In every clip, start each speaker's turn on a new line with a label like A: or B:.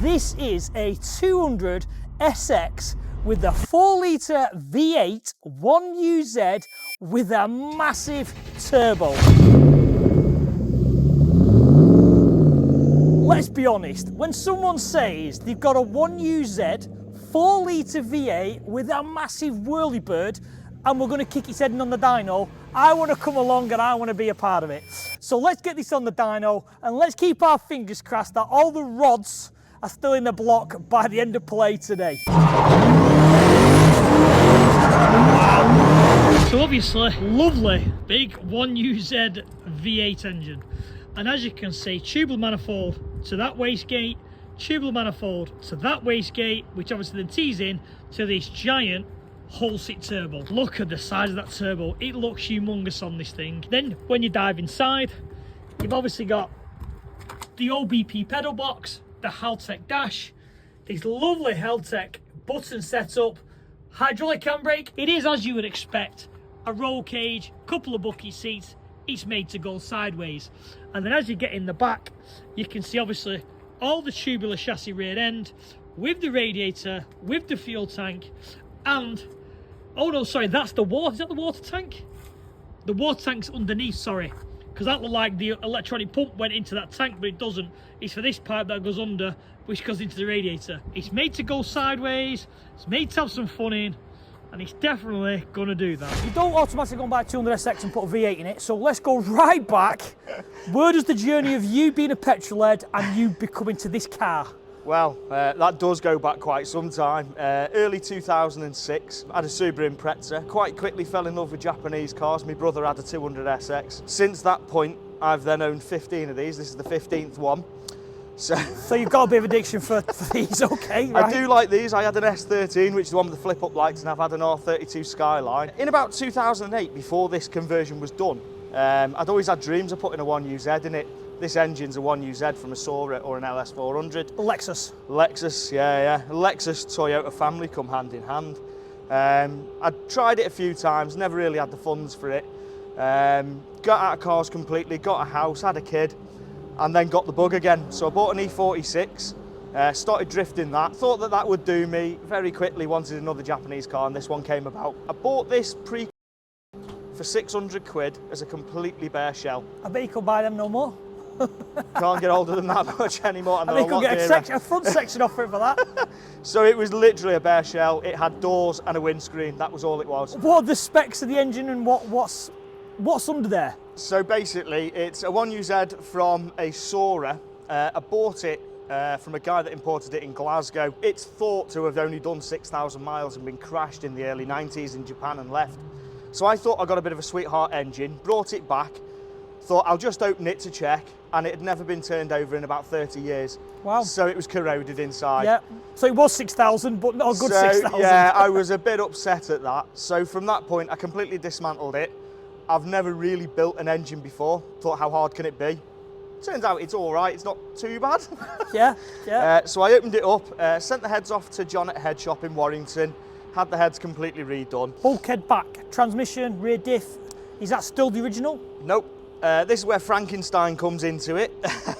A: This is a 200SX with the 4-litre V8 1UZ with a massive turbo. Let's be honest, when someone says they've got a 1UZ 4-litre V8 with a massive whirlybird and we're going to kick its head in on the dyno, I want to come along and I want to be a part of it. So let's get this on the dyno and let's keep our fingers crossed that all the rods are still in the block by the end of play today. Wow. So obviously, lovely big 1UZ V8 engine. And as you can see, tubular manifold to that wastegate, tubular manifold to that wastegate, which obviously then tees in to this giant whole-sit turbo. Look at the size of that turbo. It looks humongous on this thing. Then when you dive inside, you've obviously got the OBP pedal box, the Haltech dash, this lovely Haltech button setup, hydraulic handbrake. It is, as you would expect, a roll cage, couple of bucket seats. It's made to go sideways. And then as you get in the back, you can see obviously all the tubular chassis rear end with the radiator, with the fuel tank, and oh no, sorry, that's the water. Is that the water tank? The water tank's underneath, sorry. Because that looked like the electronic pump went into that tank, but it doesn't. It's for this pipe that goes under, which goes into the radiator. It's made to go sideways, it's made to have some fun in, and it's definitely going to do that. You don't automatically go and buy a 200SX and put a V8 in it, so let's go right back. Where does the journey of you being a petrol head and you becoming to this car?
B: Well, that does go back quite some time. Early 2006, I had a Subaru Impreza. Quite quickly fell in love with Japanese cars. My brother had a 200SX. Since that point, I've then owned 15 of these. This is the 15th one. So
A: you've got a bit of addiction for these, okay, right.
B: I do like these. I had an S13, which is the one with the flip-up lights, and I've had an R32 Skyline. In about 2008, before this conversion was done, I'd always had dreams of putting a 1UZ in it. This engine's a 1UZ from a Sora or an LS400.
A: Lexus.
B: Lexus, yeah. Lexus, Toyota family come hand in hand. I'd tried it a few times, never really had the funds for it. Got out of cars completely, got a house, had a kid, and then got the bug again. So I bought an E46, started drifting that. Thought that would do me. Very quickly wanted another Japanese car, and this one came about. I bought this for 600 quid as a completely bare shell.
A: I bet you could buy them no more.
B: Can't get older than that much anymore. And
A: I think you could get a front section off it for that.
B: So it was literally a bare shell. It had doors and a windscreen. That was all it was.
A: What are the specs of the engine and what's under there?
B: So basically, it's a 1UZ from a Sora. I bought it from a guy that imported it in Glasgow. It's thought to have only done 6,000 miles and been crashed in the early 90s in Japan and left. So I thought I got a bit of a sweetheart engine, brought it back, thought I'll just open it to check, and it had never been turned over in about 30 years.
A: Wow.
B: So it was corroded inside.
A: Yeah, so it was 6,000, but not a good 6,000.
B: Yeah, I was a bit upset at that. So from that point, I completely dismantled it. I've never really built an engine before. Thought, how hard can it be? Turns out it's all right, it's not too bad.
A: Yeah.
B: So I opened it up, sent the heads off to John at Head Shop in Warrington, had the heads completely redone.
A: Bulkhead back, transmission, rear diff, is that still the original?
B: Nope. This is where Frankenstein comes into it.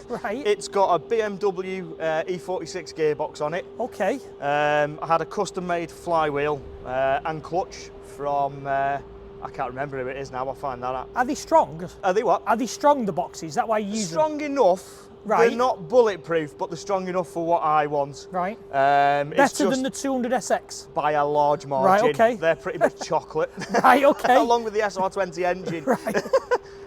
A: Right.
B: It's got a BMW E46 gearbox on it.
A: Okay.
B: I had a custom-made flywheel and clutch from, I can't remember who it is now, I'll find that out.
A: Are they strong?
B: Are they what?
A: Are they strong, the boxes? Is that why you use them?
B: Strong enough.
A: Right.
B: They're not bulletproof, but they're strong enough for what I want.
A: Right.
B: Better
A: than the 200SX?
B: By a large margin.
A: Right, okay.
B: They're pretty much chocolate.
A: Right, okay.
B: Along with the SR20 engine.
A: Right.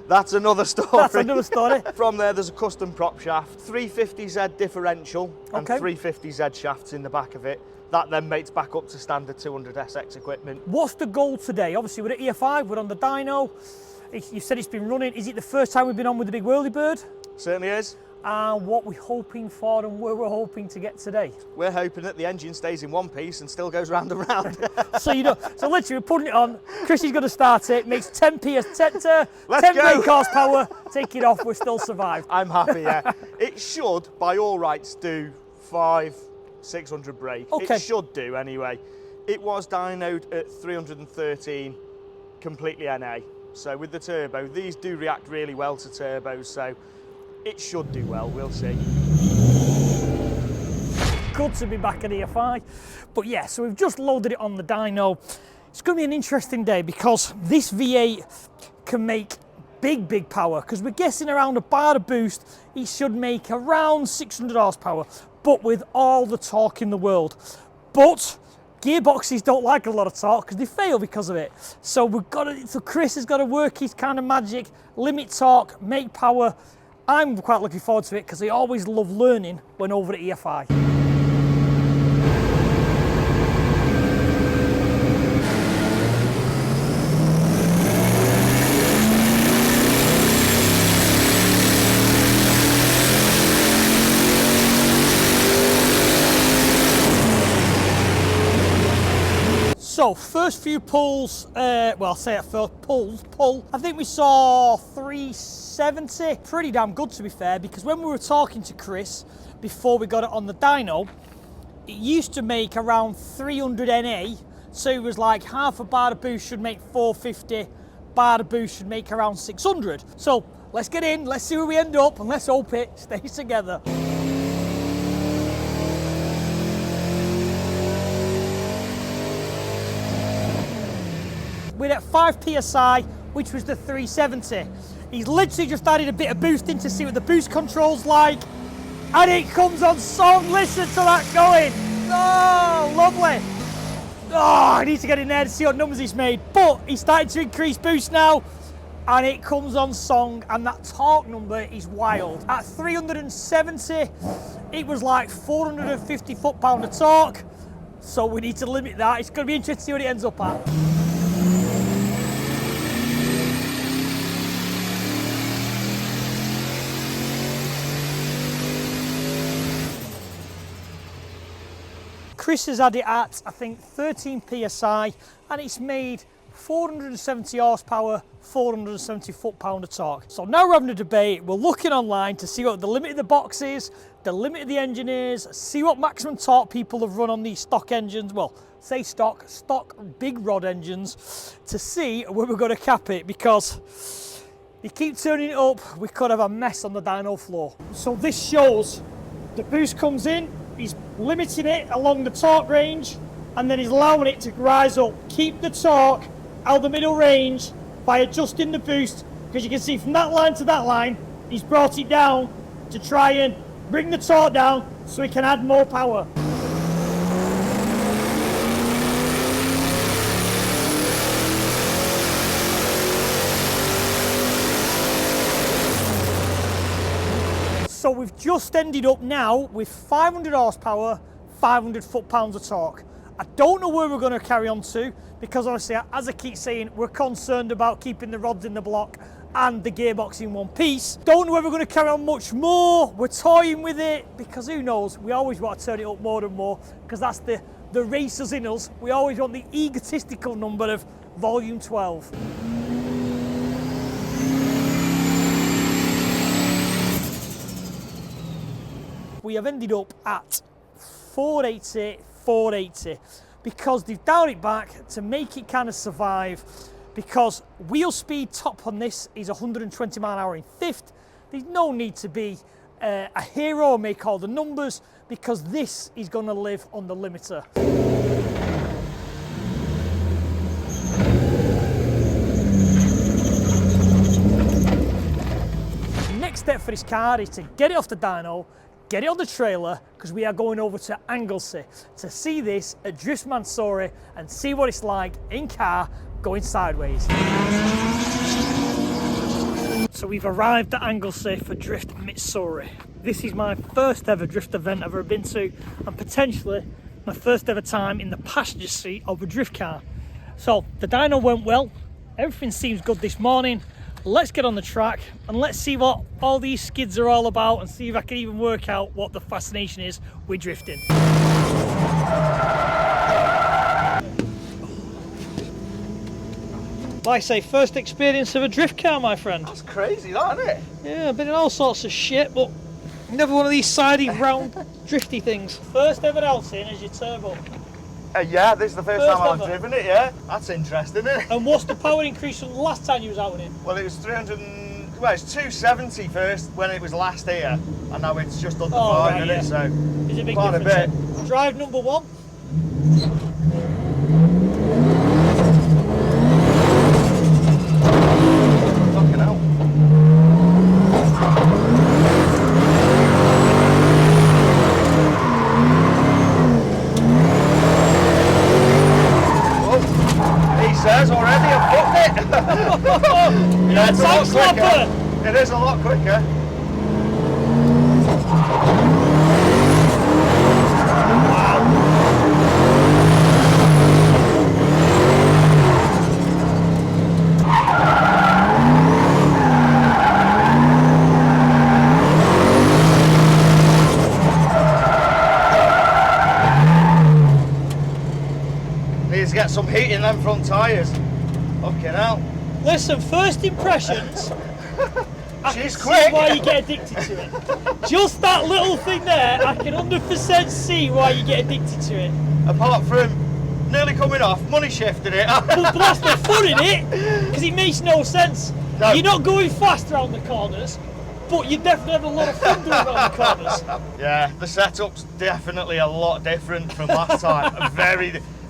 B: That's another story.
A: That's another story.
B: From there, there's a custom prop shaft, 350Z differential, and
A: Okay.
B: 350Z shafts in the back of it. That then mates back up to standard 200SX equipment.
A: What's the goal today? Obviously, we're at EF5, we're on the dyno. You said it's been running. Is it the first time we've been on with the big whirlybird?
B: Certainly is.
A: And what we're hoping for and where we're hoping to get today?
B: We're hoping that the engine stays in one piece and still goes round and round.
A: So so literally we're putting it on, Chrissy's going to start it, makes 10p a 10
B: Let's go.
A: brake horsepower, take it off, we'll still survive.
B: I'm happy, yeah. It should, by all rights, do 500-600 brake.
A: Okay.
B: It should do anyway. It was dynoed at 313, completely NA. So with the turbo, these do react really well to turbos, so it should do well, we'll see.
A: good to be back at EFI. But yeah, so we've just loaded it on the dyno. It's going to be an interesting day because this V8 can make big power, because we're guessing around a bar of boost, it should make around 600 horsepower, but with all the torque in the world. But gearboxes don't like a lot of torque because they fail because of it. So Chris has got to work his kind of magic, limit torque, make power. I'm quite looking forward to it because I always love learning when over at EFI. So first few pulls, well, I'll say at first, pull. I think we saw 370, pretty damn good to be fair, because when we were talking to Chris before we got it on the dyno, it used to make around 300 NA, so it was like half a bar of boost should make 450, bar of boost should make around 600. So let's get in, let's see where we end up, and let's hope it stays together. We're at 5 PSI, which was the 370. He's literally just added a bit of boost in to see what the boost control's like. And it comes on song, listen to that going. Oh, lovely. Oh, I need to get in there to see what numbers he's made. But he's starting to increase boost now. And it comes on song, and that torque number is wild. At 370, it was like 450 foot-pound of torque. So we need to limit that. It's going to be interesting to see what it ends up at. Chris has had it at, I think, 13 PSI, and it's made 470 horsepower, 470 foot-pound of torque. So now we're having a debate. We're looking online to see what the limit of the box is, the limit of the engine is, see what maximum torque people have run on these stock engines. Well, say stock big rod engines, to see where we're going to cap it, because you keep turning it up, we could have a mess on the dyno floor. So this shows the boost comes in, he's limiting it along the torque range, and then he's allowing it to rise up. Keep the torque out of the middle range by adjusting the boost, because you can see from that line to that line, he's brought it down to try and bring the torque down so he can add more power. So we've just ended up now with 500 horsepower, 500 foot-pounds of torque. I don't know where we're going to carry on to, because obviously, as I keep saying, we're concerned about keeping the rods in the block and the gearbox in one piece. Don't know whether we're going to carry on much more. We're toying with it, because who knows, we always want to turn it up more and more, because that's the racers in us. We always want the egotistical number of volume 12. We have ended up at 480, because they've dialed it back to make it kind of survive, because wheel speed top on this is 120 mile an hour in fifth. There's no need to be a hero and make all the numbers, because this is going to live on the limiter. Next step for this car is to get it off the dyno, get it on the trailer, because we are going over to Anglesey to see this at Driftmusari and see what it's like in car going sideways. So we've arrived at Anglesey for Driftmusari. This is my first ever drift event I've ever been to, and potentially my first ever time in the passenger seat of a drift car. So the dyno went well, everything seems good this morning. Let's get on the track and let's see what all these skids are all about, and see if I can even work out what the fascination is with drifting. Like I say, first experience of a drift car, my friend.
B: That's crazy, that, isn't it?
A: Yeah, I've been in all sorts of shit, but never one of these sidey, round, drifty things. First ever outing as your turbo.
B: Yeah, this is the first time I've driven it, yeah. That's interesting, isn't it?
A: And what's the power increase from the last time you was out in it?
B: Well, it was 300 and well, it's 270 first when it was last here, and now it's just under 5,
A: right,
B: isn't
A: yeah.
B: it? So
A: Is it a big
B: quite a
A: difference?
B: bit.
A: Drive number 1.
B: Fucking hell. He says already, I've booked it. Yeah, it's a lot quicker. It is a lot quicker. Needs to get some heat in them front tyres. Fucking hell.
A: Listen, first impressions. I can
B: She's
A: see
B: quick.
A: why you get addicted to it. Just that little thing there, I can 100% see why you get addicted to it.
B: Apart from nearly coming off, money shifted it.
A: But that's the fun in it, because it makes no sense.
B: No.
A: You're not going fast around the corners, but you definitely have a lot of fun doing around the corners.
B: Yeah, the setup's definitely a lot different from last time.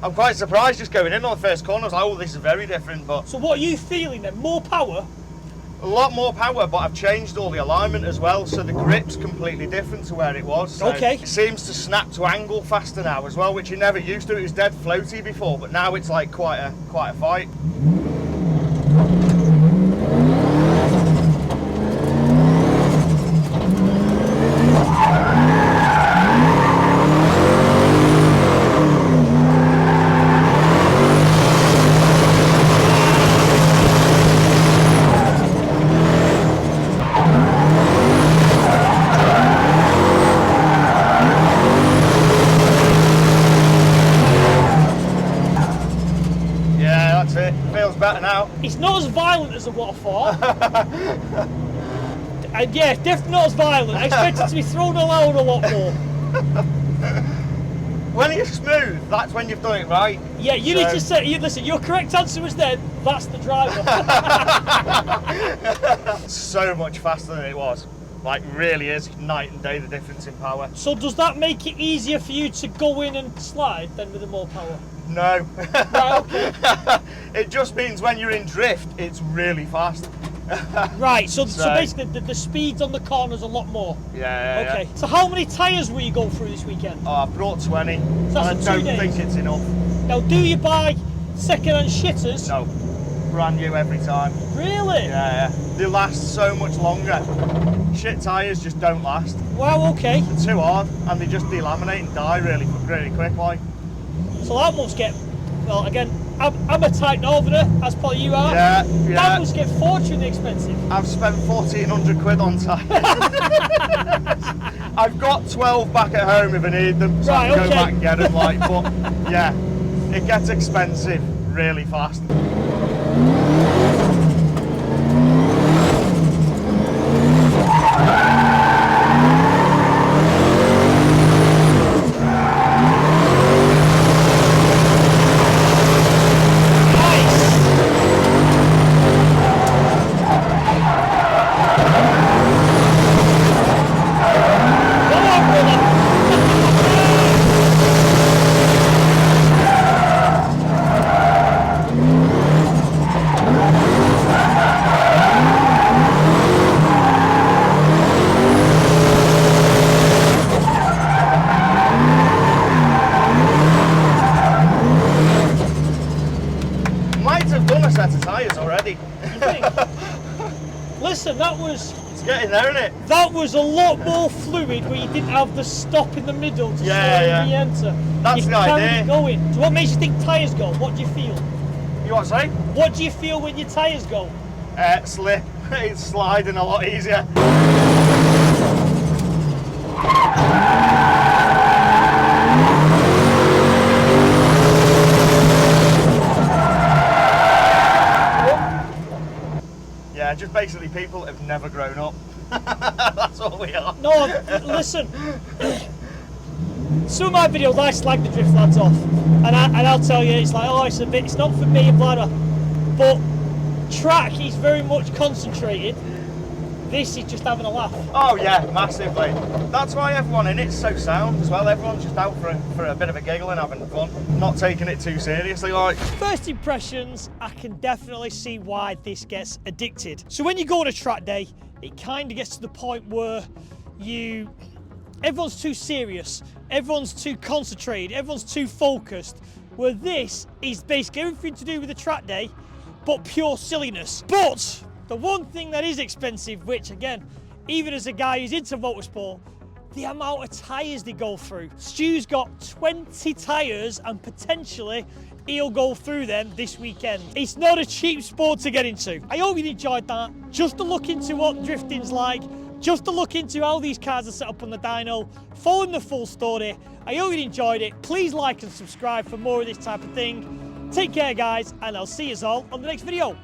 B: I'm quite surprised just going in on the first corner. I was like, oh, this is very different, but
A: So what are you feeling then? More power?
B: a lot more power, but I've changed all the alignment as well, so the grip's completely different to where it was. So
A: Okay.
B: It seems to snap to angle faster now as well, which you never used to. It was dead floaty before, but now it's like quite a fight. Yeah, that's it. Feels better now.
A: It's not as violent as what I thought. And yeah, definitely not as violent. I expect it to be thrown around a lot more.
B: When you're smooth, that's when you've done it right.
A: Yeah, you need to say, listen, your correct answer was then, that's the driver.
B: So much faster than it was. Like, really is night and day the difference in power.
A: So does that make it easier for you to go in and slide then with the more power?
B: No.
A: Right, okay.
B: It just means when you're in drift, it's really fast.
A: Right, so basically the speeds on the corners a lot more.
B: Yeah.
A: Okay, so how many tyres will you go through this weekend?
B: Oh, I've brought 20.
A: that's
B: and I
A: for 2
B: don't
A: days?
B: think it's enough.
A: Now, do you buy second-hand shitters?
B: No. Brand new every time.
A: Really?
B: Yeah. They last so much longer. Shit tyres just don't last.
A: Wow, okay.
B: They're too hard and they just delaminate and die really quick like.
A: So that must get, well, again, I'm a tight northerner, as probably you are.
B: Yeah.
A: That must get fortunately expensive.
B: I've spent 1,400 quid on tyres. I've got 12 back at home if I need them, so I can go back and get them. Like, but yeah, it gets expensive really fast.
A: Listen, that was...
B: It's getting there, isn't it?
A: That was a lot more fluid where you didn't have the stop in the middle to slow and re-enter.
B: That's the idea.
A: It going. So what makes you think tyres go? What do you feel?
B: You what, sorry?
A: What do you feel when your tyres go?
B: Slip. It's sliding a lot easier. Yeah, just basically people that have never grown up. That's what we are.
A: No, listen. Some of my videos I slag the drift lads off, and I'll tell you, it's like, oh, it's not for me, blah blah. But track is very much concentrated, This is just having a laugh.
B: Oh yeah, massively. That's why everyone in it's so sound as well. Everyone's just out for a bit of a giggle and having fun, not taking it too seriously. Like,
A: first impressions, I can definitely see why this gets addicted. So when you go on a track day, it kind of gets to the point where everyone's too serious, everyone's too concentrated, everyone's too focused, where this is basically everything to do with the track day, but pure silliness. But the one thing that is expensive, which again, even as a guy who's into motorsport, the amount of tyres they go through. Stu's got 20 tyres and potentially he'll go through them this weekend. It's not a cheap sport to get into. I hope you enjoyed that. Just to look into what drifting's like, just to look into how these cars are set up on the dyno, following the full story. I hope you enjoyed it. Please like and subscribe for more of this type of thing. Take care guys, and I'll see you all on the next video.